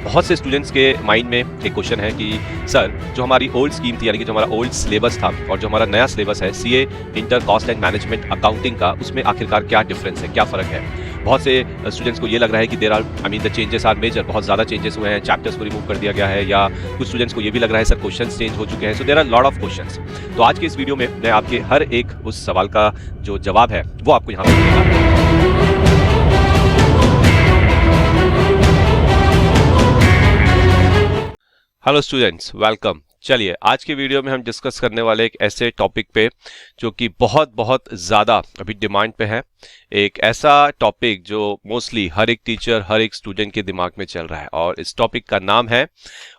बहुत से स्टूडेंट्स के माइंड में एक क्वेश्चन है कि सर जो हमारी ओल्ड स्कीम थी यानी कि जो हमारा ओल्ड सिलेबस था और जो हमारा नया सिलेबस है CA inter cost and management accounting का, उसमें आखिरकार क्या डिफरेंस है, क्या फर्क है। बहुत से स्टूडेंट्स को ये लग रहा है कि there are the changes are major, बहुत ज़्यादा चेंजेस हुए हैं, चैप्टर्स को रिमूव कर दिया गया है, या कुछ स्टूडेंट्स को ये भी लग रहा है सर क्वेश्चंस चेंज हो चुके हैं। So there are lot of questions. तो आज के इस वीडियो में मैं आपके हर एक उस सवाल का जो जवाब है वो आपको यहाँ पे मिलेगा। Hello students, welcome. चलिए आज के वीडियो में हम डिस्कस करने वाले एक ऐसे टॉपिक पे जो कि बहुत बहुत ज़्यादा अभी डिमांड पे है। एक ऐसा टॉपिक जो मोस्टली हर एक टीचर, हर एक स्टूडेंट के दिमाग में चल रहा है, और इस टॉपिक का नाम है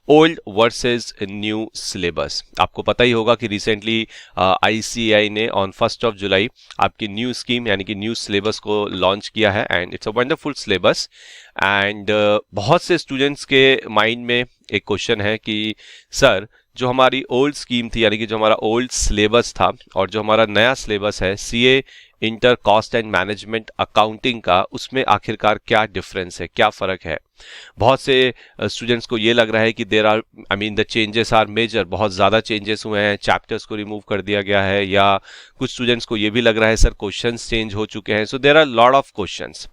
ओल्ड वर्सेस न्यू सिलेबस। आपको पता ही होगा कि रिसेंटली आईसीएआई ने ऑन 1 जुलाई आपकी न्यू स्कीम यानी कि न्यू सिलेबस को लॉन्च किया है, and it's a wonderful syllabus. And बहुत से स्टूडेंट्स के माइंड में एक क्वेश्चन है कि सर जो हमारी ओल्ड स्कीम थी यानी कि जो हमारा ओल्ड सिलेबस था और जो हमारा नया सिलेबस है CA inter cost and management accounting का, उसमें आखिरकार क्या डिफरेंस है, क्या फ़र्क है। बहुत से स्टूडेंट्स को ये लग रहा है कि there are the changes are major, बहुत ज़्यादा चेंजेस हुए हैं, चैप्टर्स को रिमूव कर दिया गया है, या कुछ स्टूडेंट्स को ये भी लग रहा है सर क्वेश्चंस चेंज हो चुके हैं। So there are lot of questions.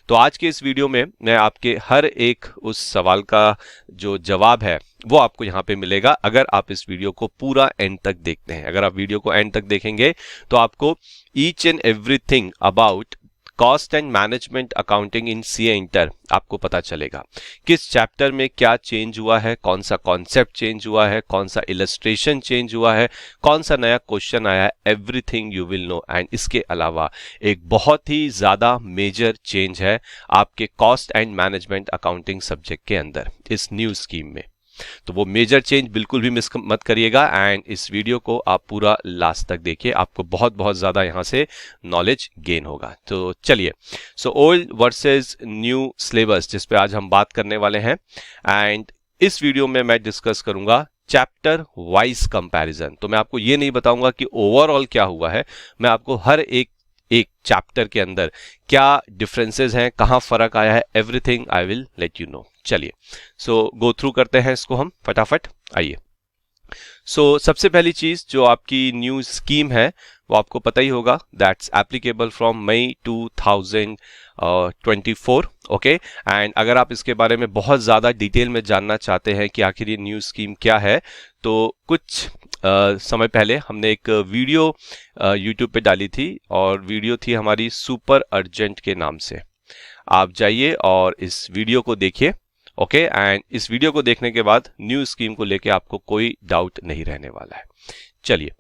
तो आज के इस वीडियो में मैं आपके हर एक उस सवाल का जो जवाब है वो आपको यहाँ पे मिलेगा अगर आप इस वीडियो को पूरा एंड तक देखते हैं। अगर आप वीडियो को एंड तक देखेंगे तो आपको each and everything about cost and management accounting in CA inter आपको पता चलेगा। किस चैप्टर में क्या चेंज हुआ है, कौन सा कॉन्सेप्ट चेंज हुआ है, कौन सा इलस्ट्रेशन चेंज हुआ है, कौन सा नया क्वेश्चन आया है, everything you will know. And इसके अलावा एक बहुत ही ज़्यादा मेजर चेंज है आपके cost and management accounting subject के अंदर इस न्यू स्कीम में। तो वो मेजर चेंज बिल्कुल भी मिस मत करिएगा, एंड इस वीडियो को आप पूरा लास्ट तक देखिए, आपको बहुत बहुत ज़्यादा यहाँ से नॉलेज गेन होगा। तो चलिए, so old versus new syllabus जिस पे आज हम बात करने वाले हैं, एंड इस वीडियो में मैं डिस्कस करूंगा चैप्टर वाइज कंपैरिजन। तो मैं आपको ये नहीं बताऊंगा कि ओवरऑल क्या हुआ है, मैं आपको हर एक चैप्टर के अंदर क्या डिफरेंसेस हैं, कहाँ फर्क आया है, everything I will let you know. चलिए सो गो थ्रू करते हैं इसको हम फटाफट। आइए, सो सबसे पहली चीज जो आपकी न्यू स्कीम है वो आपको पता ही होगा, that's applicable from May 2024। Okay, and अगर आप इसके बारे में बहुत ज़्यादा डिटेल में जानना चाहते हैं कि आखिर ये न्यू स्कीम क्या है, तो कुछ समय पहले हमने एक वीडियो यूट्यूब पे डाली थी, और वीडियो थी हमारी सुपर अर्जेंट के नाम से। आप जाइए और इस वीडियो को देखिए। ओके, एंड इस वीडियो को देखने के बाद न्यू स्कीम को लेके आपको कोई डाउट नहीं रहने वाला है। चलिए,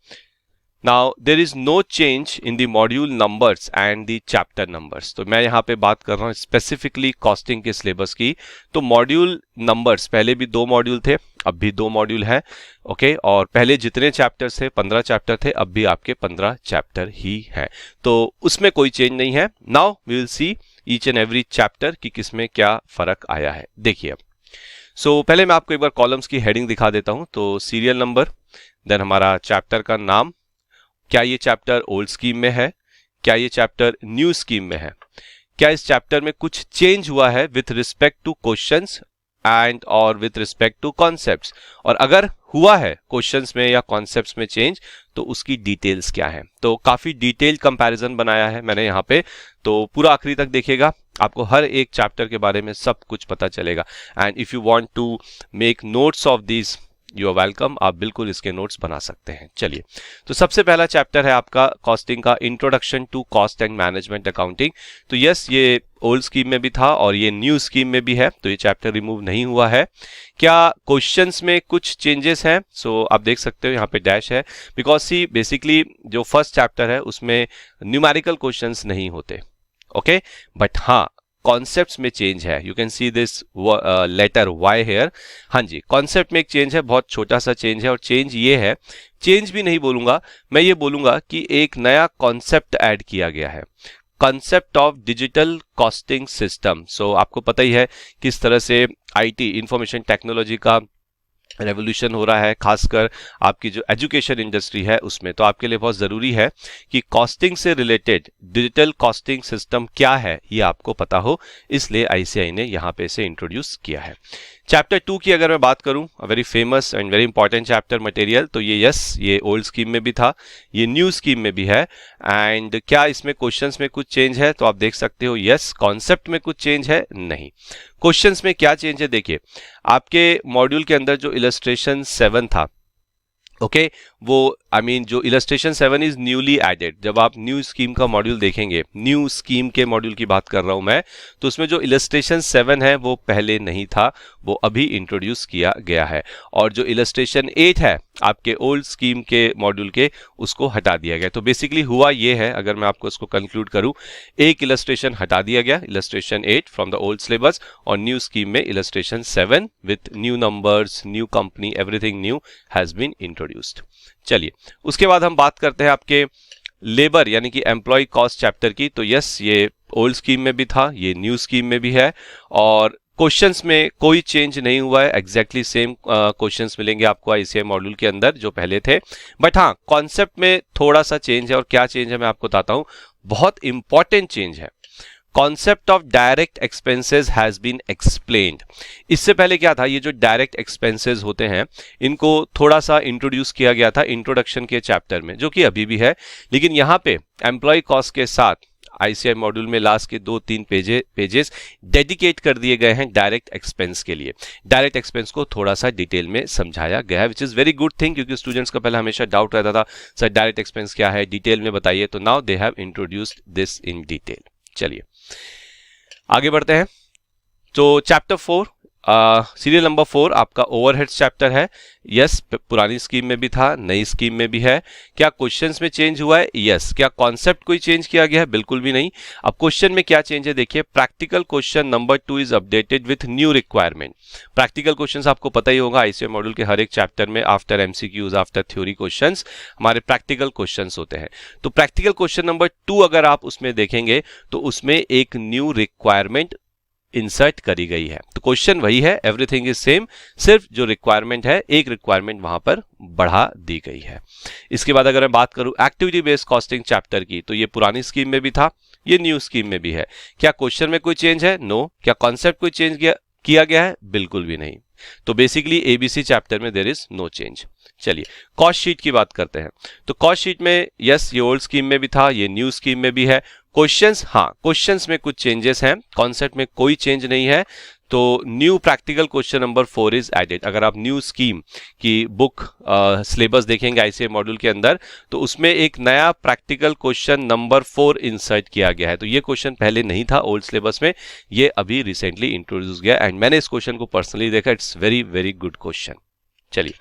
now there is no change in the module numbers and the chapter numbers. तो मैं यहाँ पे बात कर रहा हूँ स्पेसिफिकली कॉस्टिंग के सिलेबस की। तो मॉड्यूल नंबर्स, पहले भी 2 मॉड्यूल थे, अब भी 2 मॉड्यूल है। ओके, और पहले जितने चैप्टर्स थे 15 चैप्टर थे, अब भी आपके 15 चैप्टर ही हैं, तो उसमें कोई चेंज नहीं है। Now we will see each and every chapter कि किसमें क्या फर्क आया है। देखिए, सो पहले मैं आपको एक बार कॉलम्स की हेडिंग दिखा देता हूं। तो सीरियल नंबर, देन हमारा चैप्टर का नाम, क्या ये चैप्टर ओल्ड स्कीम में है, क्या ये चैप्टर न्यू स्कीम में है, क्या इस चैप्टर में कुछ चेंज हुआ है with respect two questions and और विथ रिस्पेक्ट टू कॉन्सेप्ट्स, और अगर हुआ है क्वेश्चंस में या कॉन्सेप्ट्स में चेंज तो उसकी डिटेल्स क्या है। तो काफी डिटेल कंपैरिजन बनाया है मैंने यहाँ पे, तो पूरा आखिरी तक देखिएगा, आपको हर एक चैप्टर के बारे में सब कुछ पता चलेगा। And if you want to make notes of this, you are welcome, आप बिल्कुल इसके नोट्स बना सकते हैं। चलिए, तो सबसे पहला चैप्टर है आपका कॉस्टिंग का, introduction to cost and management accounting. तो यस, ये ओल्ड स्कीम में भी था और ये न्यू स्कीम में भी है, तो ये चैप्टर रिमूव नहीं हुआ है। क्या क्वेश्चंस में कुछ चेंजेस हैं? सो आप देख सकते हो यहाँ पे डैश है, बिकॉज सी बेसिकली जो फर्स्ट चैप्टर है उसमें न्यूमेरिकल क्वेश्चंस नहीं होते। ओके, बट हाँ कॉन्सेप्ट्स में चेंज है। You can see this letter Y here. हाँ जी, कॉन्सेप्ट में एक चेंज है, बहुत छोटा सा चेंज है, और चेंज ये है, चेंज भी नहीं बोलूंगा मैं, ये बोलूंगा कि एक नया कॉन्सेप्ट ऐड किया गया है, concept of digital costing system. So आपको पता ही है किस तरह से आईटी इंफॉर्मेशन टेक्नोलॉजी का रेवोल्यूशन हो रहा है, खासकर आपकी जो एजुकेशन इंडस्ट्री है उसमें। तो आपके लिए बहुत ज़रूरी है कि कॉस्टिंग से रिलेटेड डिजिटल कॉस्टिंग सिस्टम क्या है ये आपको पता हो, इसलिए आईसीएआई ने यहाँ पे इसे इंट्रोड्यूस किया है। चैप्टर 2 की अगर मैं बात करूं, very famous and very important chapter material, तो ये ओल्ड स्कीम में भी था, ये न्यू स्कीम में भी है। एंड क्या इसमें क्वेश्चंस में कुछ चेंज है? तो आप देख सकते हो यस। कॉन्सेप्ट में कुछ चेंज है? नहीं। क्वेश्चंस में क्या चेंज है? देखिए, आपके मॉड्यूल के अंदर जो इलस्ट्रेशन 7 था, ओके वो जो इलस्ट्रेशन 7 इज न्यूली एडेड। जब आप न्यू स्कीम का मॉड्यूल देखेंगे, न्यू स्कीम के मॉड्यूल की बात कर रहा हूं मैं, तो उसमें जो इलस्ट्रेशन 7 है वो पहले नहीं था, वो अभी इंट्रोड्यूस किया गया है। और जो इलस्ट्रेशन 8 है आपके ओल्ड स्कीम के मॉड्यूल के, उसको हटा दिया गया। तो बेसिकली हुआ ये है, अगर मैं आपको इसको कंक्लूड करूं, एक इलस्ट्रेशन हटा दिया गया, illustration 8 from the old syllabus, और न्यू स्कीम में illustration 7 with new numbers, new company, everything new has been introduced. चलिए, उसके बाद हम बात करते हैं आपके लेबर यानी कि एम्प्लॉय कॉस्ट चैप्टर की। तो यस, ये ओल्ड स्कीम में भी था, ये न्यू स्कीम में भी है, और क्वेश्चंस में कोई चेंज नहीं हुआ है। एग्जैक्टली सेम क्वेश्चंस मिलेंगे आपको आईसीआई मॉड्यूल के अंदर जो पहले थे, बट हाँ, कॉन्सेप्ट में थोड़ा सा चेंज है। और क्या चेंज है मैं आपको बताता हूं, बहुत इंपॉर्टेंट चेंज है। Concept of direct expenses has been explained. इससे पहले क्या था, ये जो डायरेक्ट एक्सपेंसेस होते हैं, इनको थोड़ा सा इंट्रोड्यूस किया गया था इंट्रोडक्शन के चैप्टर में, जो कि अभी भी है, लेकिन यहां पे एम्प्लॉय कॉस्ट के साथ आईसीआई मॉड्यूल में लास्ट के 2-3 पेजेस डेडिकेट कर दिए गए हैं डायरेक्ट एक्सपेंस के लिए। डायरेक्ट एक्सपेंस को थोड़ा सा डिटेल में समझाया गया है, which is very good thing, क्योंकि स्टूडेंट्स का पहले हमेशा डाउट रहता था, सर डायरेक्ट एक्सपेंस क्या है, डिटेल में बताइए। तो now they have introduced this in detail. चलिए आगे बढ़ते हैं। तो चैप्टर 4, सीरियल नंबर 4 आपका ओवरहेड्स चैप्टर है। यस, पुरानी स्कीम में भी था, नई स्कीम में भी है। क्या क्वेश्चंस में चेंज हुआ है? यस। क्या कॉन्सेप्ट कोई चेंज किया गया है? बिल्कुल भी नहीं। अब क्वेश्चन में क्या चेंज है देखिए, practical question number 2 is updated with new requirement. Practical questions आपको पता ही होगा, आईसीआई मॉड्यूल के हर एक चैप्टर में after MCQs, after theory questions, हमारे प्रैक्टिकल क्वेश्चंस होते हैं। तो प्रैक्टिकल क्वेश्चन नंबर 2 अगर आप उसमें देखेंगे तो उसमें एक न्यू रिक्वायरमेंट इंसर्ट करी गई है। तो क्वेश्चन वही है, एवरीथिंग इज सेम, सिर्फ जो रिक्वायरमेंट है, एक रिक्वायरमेंट वहां पर बढ़ा दी गई है। इसके बाद अगर मैं बात करूं एक्टिविटी बेस्ड कॉस्टिंग चैप्टर की, तो ये पुरानी स्कीम में भी था, ये न्यू स्कीम में भी है। क्या क्वेश्चन में कोई चेंज है? नो। क्या कॉन्सेप्ट कोई चेंज किया गया है? बिल्कुल भी नहीं। तो बेसिकली एबीसी चैप्टर में देयर इज नो चेंज। चलिए कॉस्ट शीट की बात करते हैं। तो कॉस्ट शीट में यस, ये ओल्ड स्कीम में भी था, ये न्यू स्कीम में भी है। क्वेश्चंस, हाँ क्वेश्चंस में कुछ चेंजेस हैं, कॉन्सेप्ट में कोई चेंज नहीं है। तो new practical question number 4 is added. अगर आप न्यू स्कीम की बुक सिलेबस देखेंगे आईसीआई मॉड्यूल के अंदर, तो उसमें एक नया प्रैक्टिकल क्वेश्चन नंबर 4 इंसर्ट किया गया है। तो ये क्वेश्चन पहले नहीं था ओल्ड सिलेबस में, ये अभी रिसेंटली इंट्रोड्यूस गया, एंड मैंने इस क्वेश्चन को पर्सनली देखा, it's very very good question. चलिए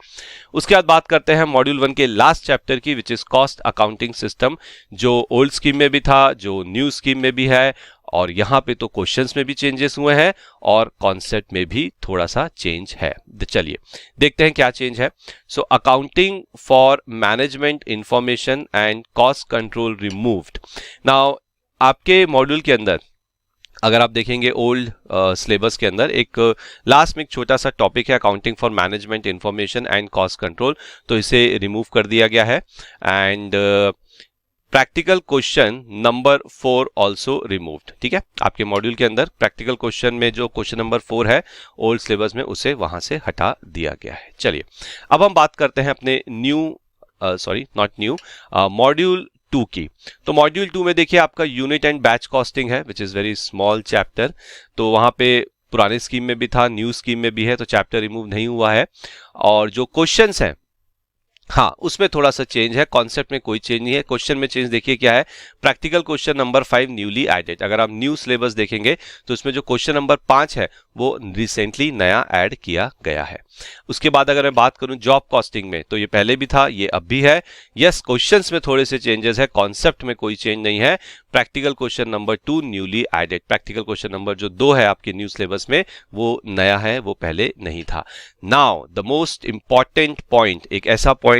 उसके बाद बात करते हैं मॉड्यूल 1 के लास्ट चैप्टर की, which is cost accounting system, जो ओल्ड स्कीम में भी था, जो न्यू स्कीम में भी है, और यहां पे तो क्वेश्चंस में भी चेंजेस हुए हैं और कॉन्सेप्ट में भी थोड़ा सा चेंज है। चलिए देखते हैं क्या चेंज है। So accounting for management information and cost control removed. Now आपके मॉड्यूल के अंदर अगर आप देखेंगे ओल्ड सिलेबस के अंदर एक लास्ट में एक छोटा सा टॉपिक है, accounting for management information and cost control, तो इसे रिमूव कर दिया गया है। And practical question number 4 also removed. ठीक है, आपके मॉड्यूल के अंदर प्रैक्टिकल क्वेश्चन में जो क्वेश्चन नंबर 4 है ओल्ड सिलेबस में, उसे वहां से हटा दिया गया है। चलिए अब हम बात करते हैं अपने मॉड्यूल 2 की। तो मॉड्यूल 2 में देखिए आपका यूनिट एंड बैच कॉस्टिंग है, which is very small chapter. तो वहां पे पुराने स्कीम में भी था, न्यू स्कीम में भी है, तो चैप्टर रिमूव नहीं हुआ है। और जो क्वेश्चंस हैं, हाँ उसमें थोड़ा सा चेंज है, कॉन्सेप्ट में कोई चेंज नहीं है। क्वेश्चन में चेंज देखिए क्या है, practical question number 5 newly added. अगर आप न्यू सिलेबस देखेंगे तो उसमें जो क्वेश्चन नंबर 5 है वो रिसेंटली नया ऐड किया गया है। उसके बाद अगर मैं बात करूं जॉब कॉस्टिंग में, तो ये पहले भी था, ये अब भी है। यस, क्वेश्चंस में थोड़े से चेंजेस है, कॉन्सेप्ट में कोई चेंज नहीं है। Practical question number 2 newly added. Practical question number जो 2 है आपके न्यू सिलेबस में, वो नया है, वो पहले नहीं था। Now the most important point, एक ऐसा पॉइंट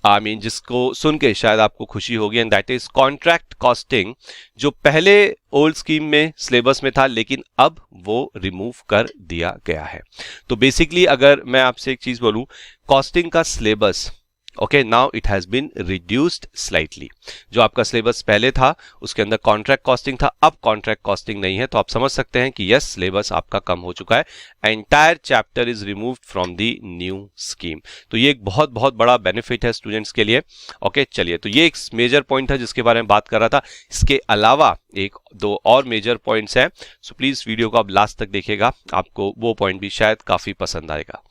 जिसको सुन के शायद आपको खुशी होगी, and that is contract costing, जो पहले ओल्ड स्कीम में सिलेबस में था लेकिन अब वो रिमूव कर दिया गया है। तो बेसिकली अगर मैं आपसे एक चीज बोलूं, कॉस्टिंग का syllabus okay, now it has been reduced slightly. जो आपका सिलेबस पहले था उसके अंदर कॉन्ट्रैक्ट कॉस्टिंग था, अब कॉन्ट्रैक्ट कॉस्टिंग नहीं है, तो आप समझ सकते हैं कि यस, सिलेबस आपका कम हो चुका है। Entire chapter is removed from the new scheme. तो ये एक बहुत बहुत बड़ा बेनिफिट है स्टूडेंट्स के लिए। ओके, चलिए, तो ये एक मेजर पॉइंट है जिसके बारे में बात कर रहा था। इसके अलावा एक दो और मेजर पॉइंट्स हैं, सो प्लीज वीडियो को आप लास्ट तक देखिएगा, आपको वो पॉइंट भी शायद काफी पसंद आएगा।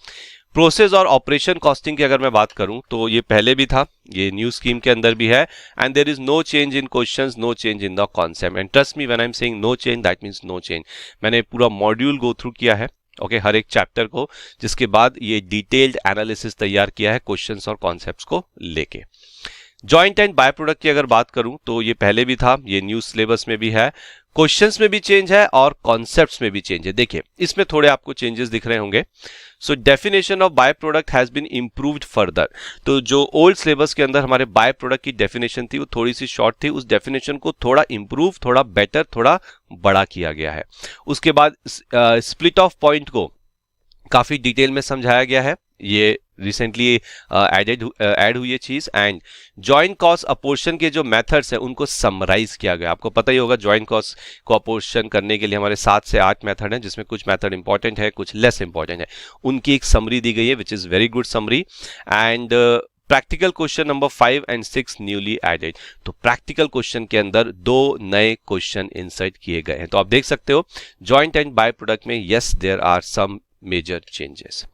प्रोसेस और ऑपरेशन कॉस्टिंग की अगर मैं बात करूं तो ये पहले भी था, ये न्यू स्कीम के अंदर भी है। And there is no change in questions, no change in the concept. And trust me when I am saying no change, that means no change. मैंने पूरा मॉड्यूल गो थ्रू किया है, ओके, हर एक chapter को, जिसके बाद ये डिटेल्ड एनालिसिस तैयार किया है क्वेश्चंस और कॉन्सेप्ट्स को लेके। जॉइंट एंड बाय प्रोडक्ट की अगर बात करूं तो ये पहले भी था, ये न्यू सिलेबस में भी है, क्वेश्चंस में भी चेंज है और कॉन्सेप्ट्स में भी चेंज है। देखिए, इसमें थोड़े आपको चेंजेस दिख रहे होंगे। So definition of by product has been improved further. तो जो ओल्ड सिलेबस के अंदर हमारे बाय प्रोडक्ट की डेफिनेशन थी वो थोड़ी सी शॉर्ट थी, उस डेफिनेशन को थोड़ा इंप्रूव, थोड़ा बेटर, थोड़ा बड़ा किया गया है। उसके बाद स्प्लिट ऑफ पॉइंट को काफी डिटेल में समझाया गया है, ये रिसेंटली ऐड हुई है चीज। एंड जॉइंट कॉस्ट अपोर्शन के जो मेथड्स हैं उनको समराइज किया गया। आपको पता ही होगा जॉइंट कॉस्ट को अपोर्शन करने के लिए हमारे 7 से 8 मेथड हैं, जिसमें कुछ मेथड इंपॉर्टेंट है, कुछ लेस इंपॉर्टेंट है, उनकी एक समरी दी गई है, which is very good summary. And practical question number 5 and 6 newly added. तो प्रैक्टिकल क्वेश्चन के अंदर 2 नए क्वेश्चन इंसर्ट किए गए हैं। तो आप देख सकते हो जॉइंट एंड बाय प्रोडक्ट में yes there are some major changes.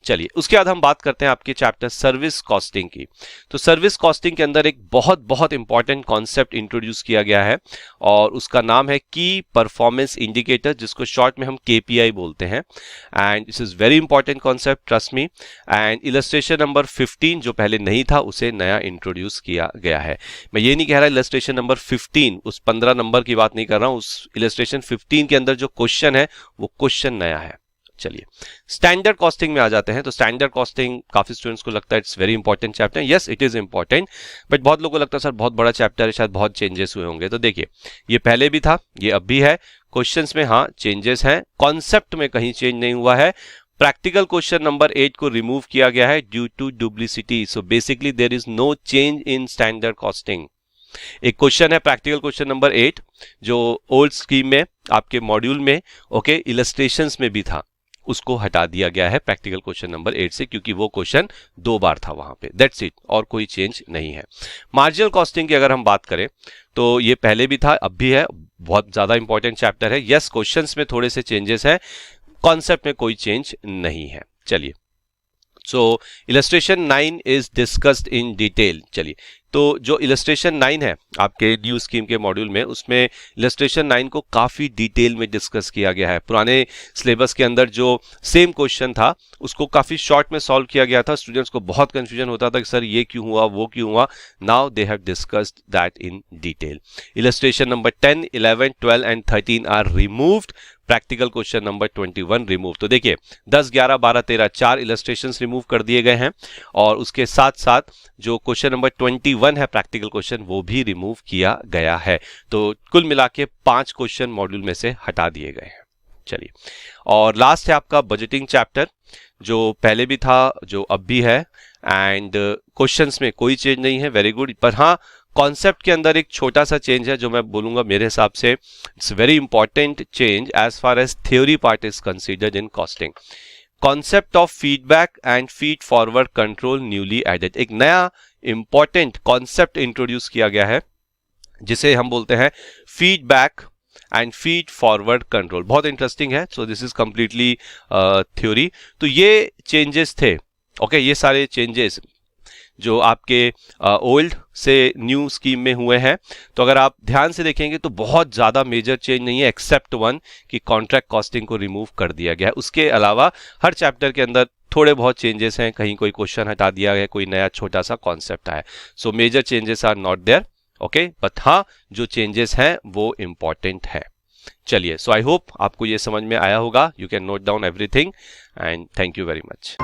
चलिए, उसके बाद हम बात करते हैं आपके चैप्टर सर्विस कॉस्टिंग की। तो सर्विस कॉस्टिंग के अंदर एक बहुत बहुत इंपॉर्टेंट कॉन्सेप्ट इंट्रोड्यूस किया गया है और उसका नाम है की परफॉर्मेंस इंडिकेटर, जिसको शॉर्ट में हम KPI बोलते हैं। And this is very important concept, trust me. And illustration number 15 जो पहले नहीं था उसे नया इंट्रोड्यूस किया गया है। मैं ये नहीं कह रहा इलस्ट्रेशन नंबर 15, उस 15 नंबर की बात नहीं कर रहा हूं, उस इलस्ट्रेशन 15 के अंदर जो क्वेश्चन है वो क्वेश्चन नया है। चलिए, स्टैंडर्ड कॉस्टिंग में आ जाते हैं। तो स्टैंडर्ड कॉस्टिंग काफी स्टूडेंट्स को लगता है it's very important chapter. Yes, it is important, but बहुत लोगों को लगता है सर बहुत बड़ा चैप्टर है, शायद बहुत चेंजेस हुए होंगे। तो देखिए, ये पहले भी था, ये अब भी है। क्वेश्चंस में हाँ चेंजेस हैं, कॉन्सेप्ट में कहीं चेंज नहीं हुआ है। प्रैक्टिकल क्वेश्चन नंबर 8 को रिमूव किया गया है due to duplicity. So basically there is no change in standard costing. एक क्वेश्चन है प्रैक्टिकल क्वेश्चन नंबर 8 जो ओल्ड स्कीम में आपके मॉड्यूल में ओके इलस्ट्रेशंस में भी था, उसको हटा दिया गया है प्रैक्टिकल क्वेश्चन नंबर 8 से, क्योंकि वो क्वेश्चन 2 बार था वहां पे। दैट्स इट, और कोई चेंज नहीं है। मार्जिनल कॉस्टिंग की अगर हम बात करें तो ये पहले भी था, अब भी है, बहुत ज्यादा इंपॉर्टेंट चैप्टर है। यस, क्वेश्चंस में थोड़े से चेंजेस हैं, कॉन्सेप्ट में कोई चेंज नहीं है। चलिए, so illustration 9 is discussed in detail. चलिए, तो जो इलस्ट्रेशन 9 है आपके न्यू स्कीम के मॉड्यूल में, उसमें इलस्ट्रेशन 9 को काफी डिटेल में डिस्कस किया गया है। पुराने सिलेबस के अंदर जो सेम क्वेश्चन था उसको काफी शॉर्ट में सॉल्व किया गया था। स्टूडेंट्स को बहुत कंफ्यूजन होता था कि सर ये क्यों हुआ, वो क्यों हुआ। Now they have discussed that in detail. Illustration number 10, 11, 12 and 13 are removed. Practical question number 21 remove. तो देखिए 10, 11, 12, 13 4 इलस्ट्रेशंस रिमूव कर दिए गए हैं और उसके साथ साथ जो क्वेश्चन नंबर 21 है प्रैक्टिकल क्वेश्चन, वो भी रिमूव किया गया है। तो कुल मिला के 5 क्वेश्चन मॉड्यूल में से हटा दिए गए हैं। चलिए, और लास्ट है आपका बजटिंग चैप्टर, जो पहले भी था, जो अब भी है। एंड क्वेश्चंस में कोई चेंज नहीं है, वेरी गुड। पर हाँ, कॉन्सेप्ट के अंदर एक छोटा सा चेंज है जो मैं बोलूंगा मेरे हिसाब से it's very important change as far as theory part is considered in costing. Concept of feedback and feed forward control newly added. एक नया इंपॉर्टेंट कॉन्सेप्ट इंट्रोड्यूस किया गया है जिसे हम बोलते हैं feedback and feed forward control. बहुत इंटरेस्टिंग है। So this is completely theory. तो ये चेंजेस थे, ओके, ये सारे चेंजेस जो आपके ओल्ड से न्यू स्कीम में हुए हैं। तो अगर आप ध्यान से देखेंगे तो बहुत ज्यादा मेजर चेंज नहीं है, एक्सेप्ट वन कि कॉन्ट्रैक्ट कॉस्टिंग को रिमूव कर दिया गया है। उसके अलावा हर चैप्टर के अंदर थोड़े बहुत चेंजेस हैं, कहीं कोई क्वेश्चन हटा दिया गया, कोई नया छोटा सा कॉन्सेप्ट आया। So major changes are not there, okay, but हाँ जो चेंजेस हैं वो इंपॉर्टेंट है। चलिए, सो आई होप आपको ये समझ में आया होगा। You can note down everything and thank you very much.